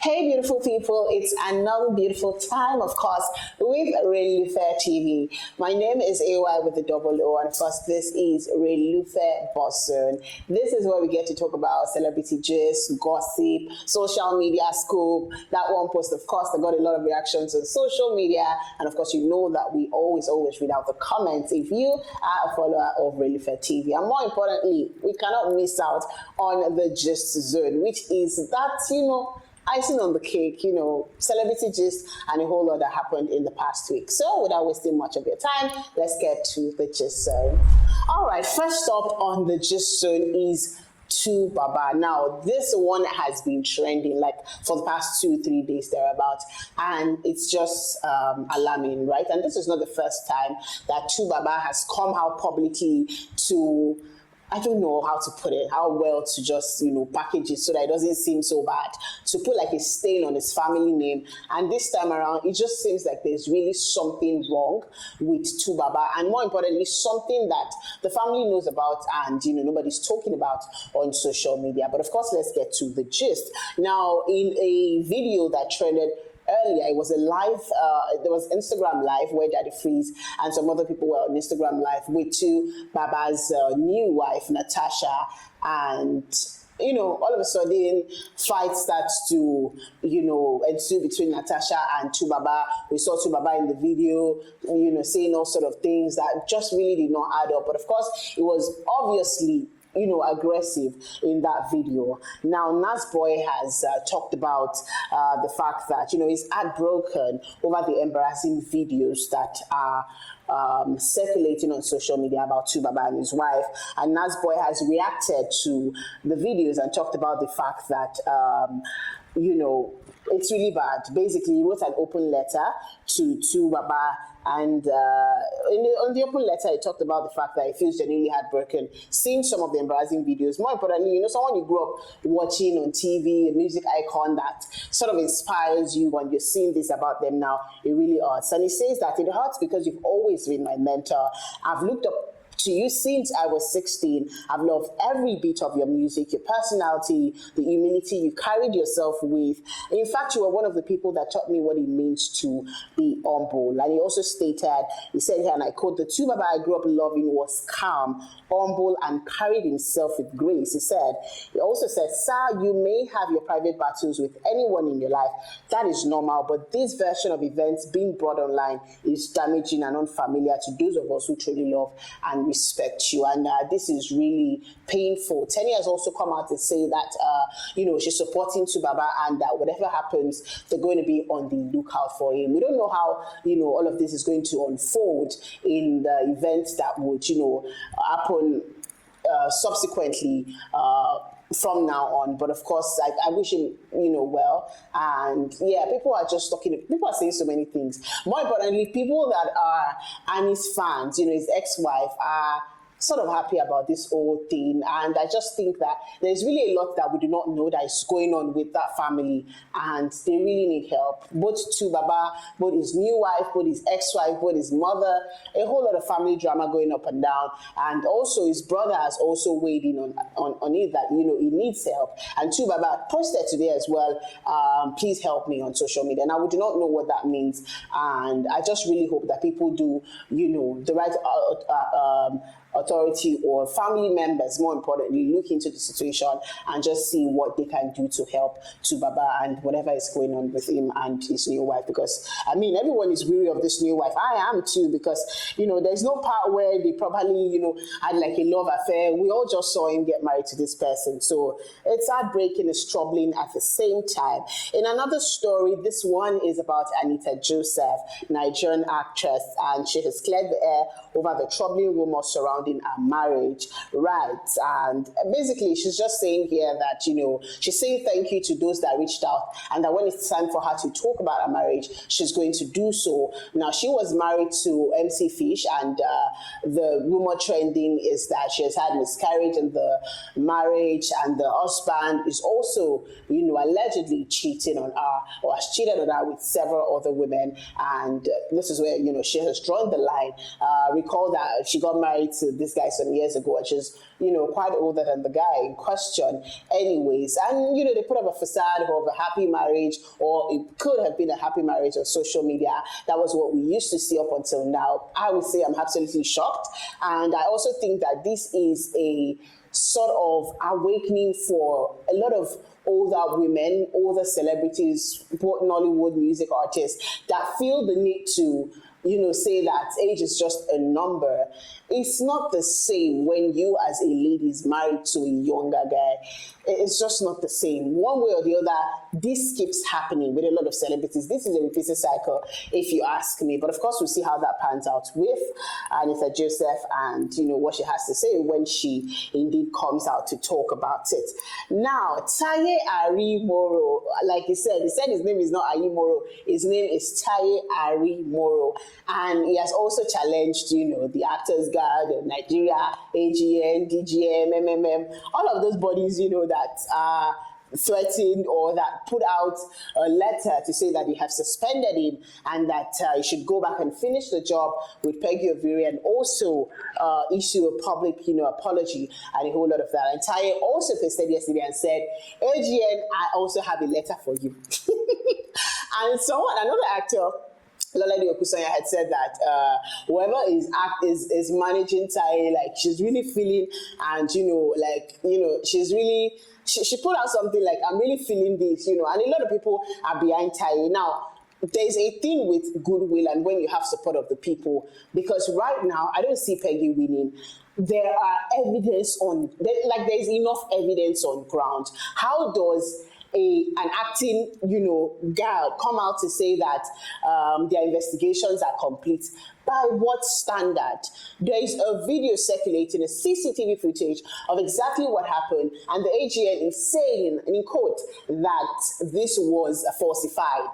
Hey, beautiful people, it's another beautiful time, of course, with Relufe TV. My name is AY with the double O, and of course, this is Relufe Bosun. This is where we get to talk about celebrity gist, gossip, social media scoop. That one post, of course, that got a lot of reactions on social media, and of course, you know that we always read out the comments if you are a follower of Relufe TV. And more importantly, we cannot miss out on the gist zone, which is that, icing on the cake, celebrity gist and a whole lot that happened in the past week. So without wasting much of your time, let's get to the gist zone. All right, first up on the gist zone is To Baba. Now, this one has been trending like for the past 2-3 days thereabout, and it's just alarming, right? And this is not the first time that To Baba has come out publicly to, I don't know how to put it, how well to just, package it so that it doesn't seem so bad, to put like a stain on his family name. And this time around, it just seems like there's really something wrong with To Baba, and more importantly, something that the family knows about and, nobody's talking about on social media. But of course, let's get to the gist. Now, in a video that trended earlier, it was a live, there was Instagram live where Daddy Freeze and some other people were on Instagram live with To Baba's new wife, Natasha, and all of a sudden, fight starts to, ensue between Natasha and To Baba. We saw To Baba in the video, saying all sort of things that just really did not add up. But of course, it was obviously aggressive in that video. Now, Nas Boy has talked about the fact that, he's heartbroken over the embarrassing videos that are circulating on social media about To Baba and his wife. And Nas Boy has reacted to the videos and talked about the fact that, it's really bad. Basically, he wrote an open letter to Baba, and on the open letter, he talked about the fact that he feels genuinely heartbroken seeing some of the embarrassing videos. More importantly, someone you grew up watching on TV, a music icon that sort of inspires you, and you're seeing this about them now, it really hurts. And he says that it hurts because you've always been my mentor. I've looked up to you since I was 16. I've loved every bit of your music, your personality, the humility you carried yourself with. In fact, you were one of the people that taught me what it means to be humble. And he also stated, he said here, and I quote, "The To Baba I grew up loving was calm, humble, and carried himself with grace." He also said, "Sir, you may have your private battles with anyone in your life. That is normal, but this version of events being brought online is damaging and unfamiliar to those of us who truly love and respect you." And this is really painful. Teni has also come out to say that, she's supporting To Baba, and that whatever happens, they're going to be on the lookout for him. We don't know how, all of this is going to unfold in the events that would, happen subsequently from now on. But of course, I wish him, well. And yeah, people are saying so many things. More importantly, people that are Annie's fans, his ex-wife, are sort of happy about this whole thing. And I just think that there's really a lot that we do not know that is going on with that family, and they really need help. Both To Baba, both his new wife, both his ex-wife, both his mother, a whole lot of family drama going up and down. And also his brother has also weighed in on it that, he needs help. And To Baba posted today as well, "Please help me" on social media. Now, we do not know what that means. And I just really hope that people do, the right authority or family members, more importantly, look into the situation and just see what they can do to help To Baba and whatever is going on with him and his new wife. Because, everyone is weary of this new wife. I am too, because, there's no part where they probably, had like a love affair. We all just saw him get married to this person. So it's heartbreaking, it's troubling at the same time. In another story, this one is about Anita Joseph, Nigerian actress, and she has cleared the air over the troubling rumors surrounding her marriage, right? And basically, she's just saying here that, she's saying thank you to those that reached out, and that when it's time for her to talk about her marriage, she's going to do so. Now, she was married to MC Fish, and the rumor trending is that she has had miscarriage in the marriage, and the husband is also, allegedly cheating on her, or has cheated on her with several other women. And this is where, she has drawn the line. Recall that she got married to with this guy some years ago, and she's, quite older than the guy in question anyways. And, they put up a facade of a happy marriage, or it could have been a happy marriage on social media. That was what we used to see up until now. I would say I'm absolutely shocked. And I also think that this is a sort of awakening for a lot of older women, older celebrities, both Nollywood music artists that feel the need to, say that age is just a number. It's not the same when you as a lady is married to a younger guy. It's just not the same. One way or the other, this keeps happening with a lot of celebrities. This is a repeated cycle, if you ask me. But of course, we'll see how that pans out with Anita Joseph and, what she has to say when she indeed comes out to talk about it. Now, Taye Arimoro, like he said his name is not Arimoro. His name is Taye Arimoro. And he has also challenged, the Actors Guild, Nigeria, AGN, DGM, MMM, all of those bodies, that are threatened or that put out a letter to say that they have suspended him and that he should go back and finish the job with Peggy Oviri, and also issue a public, apology and a whole lot of that. And Taye also posted yesterday and said, AGN, I also have a letter for you. And another actor, Lolade Okusanya, had said that whoever is managing Taye, like, she's really feeling, and she's really, she put out something like, I'm really feeling this, and a lot of people are behind Taye. Now, there's a thing with goodwill and when you have support of the people, because right now I don't see Peggy winning. There are there's enough evidence on ground. How does an acting, girl come out to say that their investigations are complete? By what standard? There is a video circulating, a CCTV footage of exactly what happened, and the AGN is saying, in quote, that this was falsified.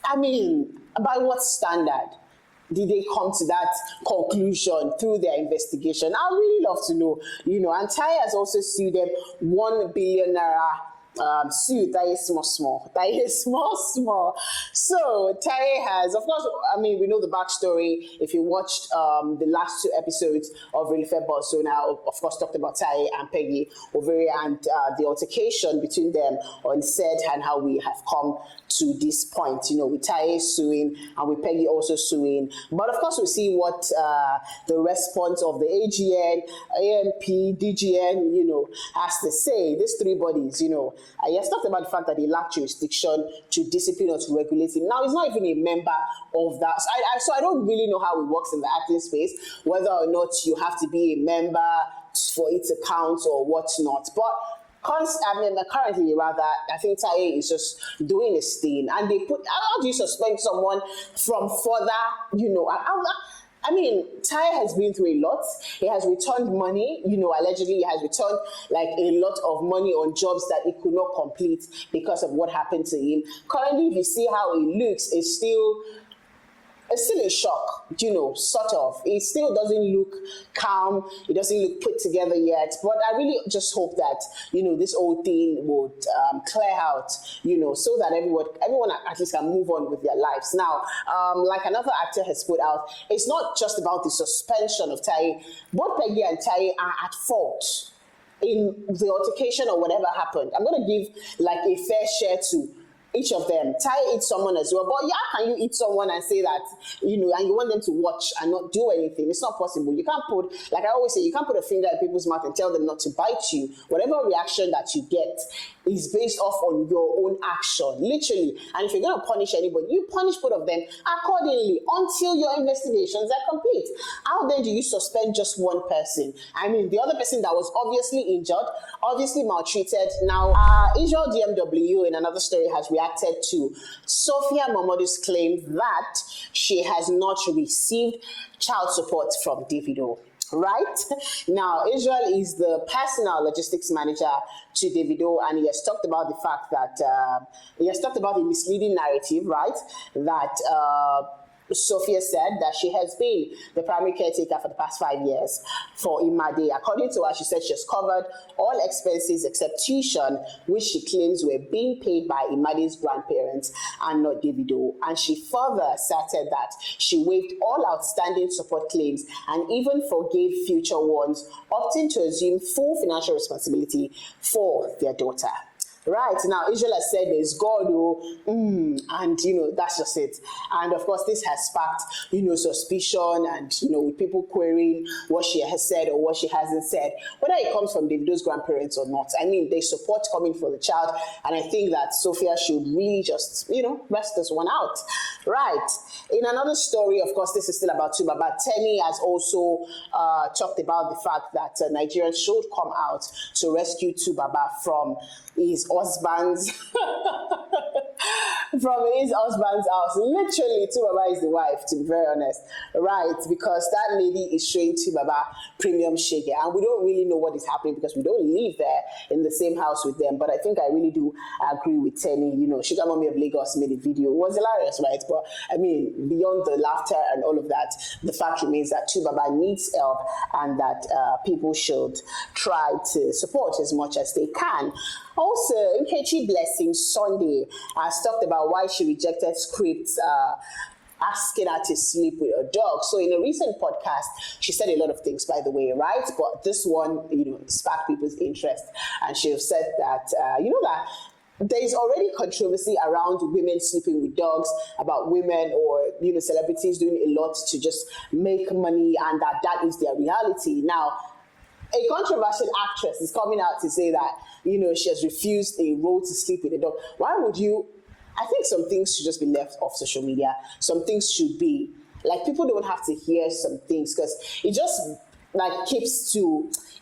I mean, by what standard did they come to that conclusion through their investigation? I'd really love to know, and Taye has also sued them $1 billion suit. That is small. That is small. So Taye has, of course, we know the backstory. If you watched the last 2 episodes of Relufe, so now, of course, talked about Taye and Peggy Oviri and the altercation between them on set and how we have come to this point, with Taye suing and with Peggy also suing. But of course, we'll see what the response of the AGN, AMP, DGN, has to say. These 3 bodies, he has talked about the fact that they lack jurisdiction to discipline or to regulate him. Now, he's not even a member of that. So I don't really know how it works in the acting space, whether or not you have to be a member for it to count or whatnot. But currently, I think Taye is just doing his thing. And they how do you suspend someone from further, Taye has been through a lot. He has returned money, allegedly he has returned like a lot of money on jobs that he could not complete because of what happened to him. Currently, if you see how he looks, it's still in shock, sort of. It still doesn't look calm. It doesn't look put together yet. But I really just hope that, this whole thing would clear out, so that everyone at least can move on with their lives. Now, like another actor has put out, it's not just about the suspension of Taye. Both Peggy and Taye are at fault in the altercation or whatever happened. I'm going to give like a fair share to each of them. Taye eats someone as well, but how can you eat someone and say that, and you want them to watch and not do anything? It's not possible. You can't put, like I always say, you can't put a finger in people's mouth and tell them not to bite you. Whatever reaction that you get is based off on your own action, literally. And if you're going to punish anybody, you punish both of them accordingly until your investigations are complete. How then do you suspend just one person? The other person that was obviously injured, obviously maltreated. Now, Israel DMW in another story has reacted to Sophia Momodu's claim that she has not received child support from Davido. Right? Now, Israel is the personal logistics manager to Davido, and he has talked about the fact that he has talked about the misleading narrative, right? That Sophia said that she has been the primary caretaker for the past 5 years for Imade. According to her, she said she has covered all expenses except tuition, which she claims were being paid by Imade's grandparents and not Davido. And she further asserted that she waived all outstanding support claims and even forgave future ones, opting to assume full financial responsibility for their daughter. Right, now Israel has said there's God, and that's just it. And of course, this has sparked suspicion and with people querying what she has said or what she hasn't said, whether it comes from Davido's grandparents or not. I mean, they support coming for the child, and I think that Sophia should really just rest this one out. Right. In another story, of course, this is still about Tuba, but Teni has also talked about the fact that Nigerians should come out to rescue Tubaba from his husband's house. Literally, Tubaba is the wife, to be very honest, right? Because that lady is showing Tubaba premium shege, and we don't really know what is happening because we don't live there in the same house with them. But I think I really do agree with Teni. Sugar Mommy of Lagos made a video. It was hilarious, right? But I mean, beyond the laughter and all of that, the fact remains that Tubaba needs help, and that people should try to support as much as they can. Also, Nkechi Blessing Sunday has talked about why she rejected scripts asking her to sleep with a dog. So in a recent podcast, she said a lot of things, by the way, right? But this one, sparked people's interest. And she has said that, that there is already controversy around women sleeping with dogs, about women or celebrities doing a lot to just make money, and that is their reality. Now, a controversial actress is coming out to say that, she has refused a role to sleep with a dog. Why would you? I think some things should just be left off social media. Some things should be, people don't have to hear some things, because it just,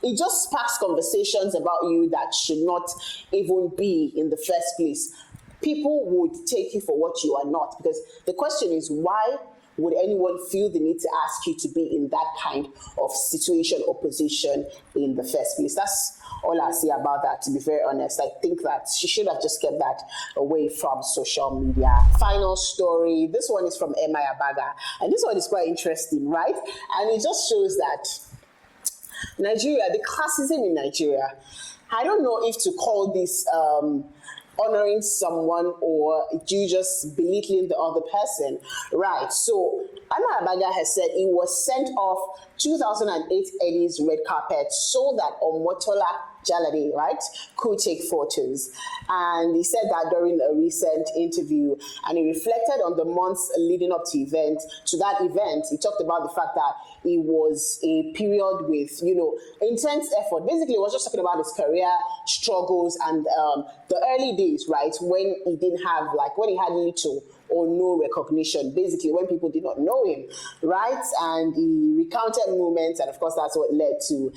it just sparks conversations about you that should not even be in the first place. People would take you for what you are not, because the question is, why would anyone feel the need to ask you to be in that kind of situation or position in the first place? That's all I say about that, to be very honest. I think that she should have just kept that away from social media. Final story. This one is from Emma Abaga. And this one is quite interesting, right? And it just shows that Nigeria, the classism in Nigeria, I don't know if to call this honoring someone or you just belittling the other person, right? So Anna Abaga has said he was sent off 2008 Eddie's red carpet so that Omotola Jalade, right, could take photos. And he said that during a recent interview, and he reflected on the months leading up to that event. He talked about the fact that it was a period with, intense effort. Basically, he was just talking about his career struggles and the early days, right, when he didn't have, when he had little or no recognition, basically when people did not know him, right? And he recounted moments, and of course that's what led to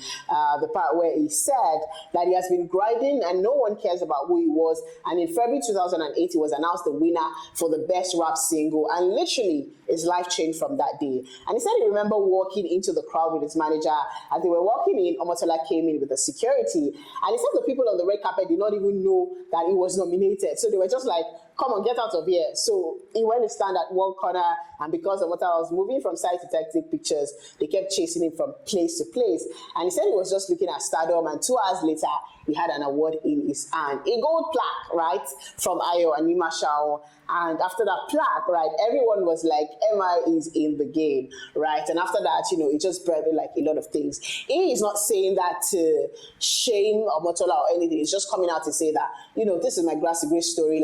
the part where he said that he has been grinding and no one cares about who he was. And in February 2008, he was announced the winner for the best rap single, and literally his life changed from that day. And he said he remember walking into the crowd with his manager. As they were walking in, Omotola came in with the security, and he said the people on the red carpet did not even know that he was nominated. So they were just like, come on, get out of here. So he went to stand at one corner, and because Omotola was moving from side to side to take pictures, they kept chasing him from place to place. And he said he was just looking at stardom, and 2 hours later, he had an award in his hand, a gold plaque, right, from Ayo and Nima Shao. And after that plaque, right, everyone was like, Emma is in the game, right? And after that, it just brought a lot of things. He is not saying that to shame Omotola or anything. It's just coming out to say that, this is my grassy grace story.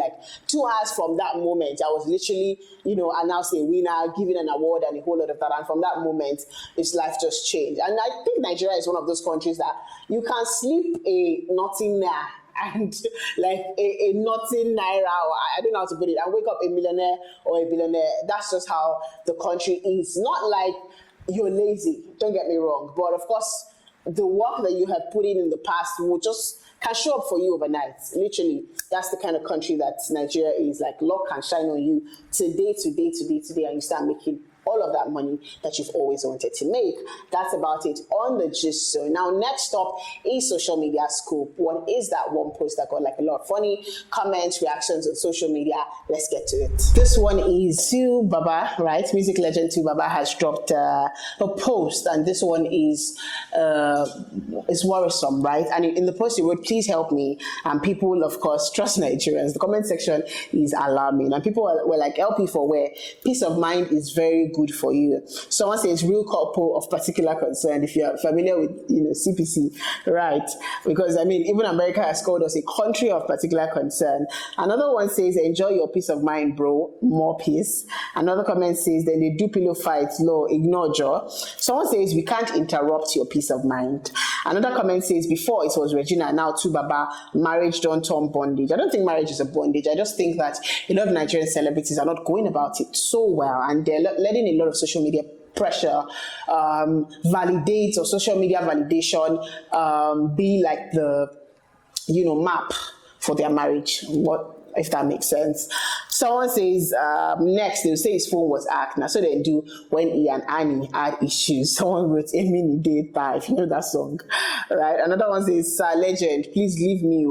2 hours from that moment, I was literally, announced a winner, given an award and a whole lot of that. And from that moment, his life just changed. And I think Nigeria is one of those countries that you can sleep a nothing now and a nothing naira, or I don't know how to put it, and wake up a millionaire or a billionaire. That's just how the country is. Not like you're lazy, don't get me wrong, but of course the work that you have put in the past will just can show up for you overnight. Literally, that's the kind of country that Nigeria is. Luck can shine on you today, and you start making all of that money that you've always wanted to make. That's about it on the gist zone. Now, next up is social media scoop. What is that one post that got like a lot of funny comments, reactions on social media? Let's get to it. This one is Tu Baba, right? Music legend Tu Baba has dropped a post, and this one is worrisome, right? And in the post he wrote, "Please help me." And people, of course, trust Nigerians. The comment section is alarming, and people were like, "LP for where? Peace of mind is very good for you." Someone says, "Real couple of particular concern." If you're familiar with CPC, right? Because I mean, even America has called us a country of particular concern. Another one says, "Enjoy your peace of mind, bro. More peace." Another comment says, "Then they do pillow fights, law, ignore jaw." Someone says, "We can't interrupt your peace of mind." Another comment says, "Before it was Regina, now Tu Baba, marriage don't turn bondage." I don't think marriage is a bondage. I just think that a lot of Nigerian celebrities are not going about it so well, and they're letting a lot of social media pressure validate, or social media validation be like the map for their marriage. What if that makes sense? Someone says next they'll say his phone was hacked. Now so they do when he and Annie had issues. Someone wrote a mini date by, if you know that song, right? Another one says, "Legend, please leave me."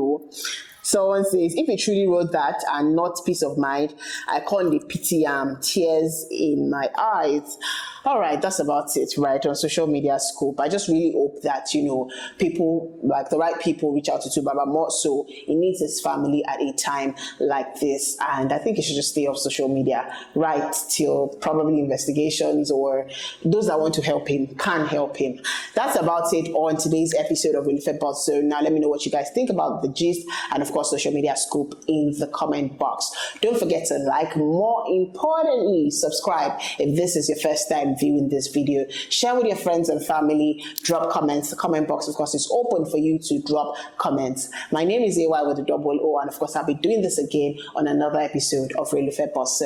Someone says, "If he truly wrote that and not peace of mind, I can't the pity tears in my eyes." All right, that's about it, right, on social media scoop. I just really hope that, people, like the right people, reach out to Tu Baba more so. He needs his family at a time like this. And I think he should just stay off social media, right, till probably investigations or those that want to help him can help him. That's about it on today's episode of Relufe Boss. So now let me know what you guys think about the gist and, of course, social media scoop in the comment box. Don't forget to like, more importantly, subscribe if this is your first time viewing this video. Share with your friends and family. Drop comments. The comment box, of course, is open for you to drop comments. My name is AY with a double O, and of course I'll be doing this again on another episode of Relufe Boss.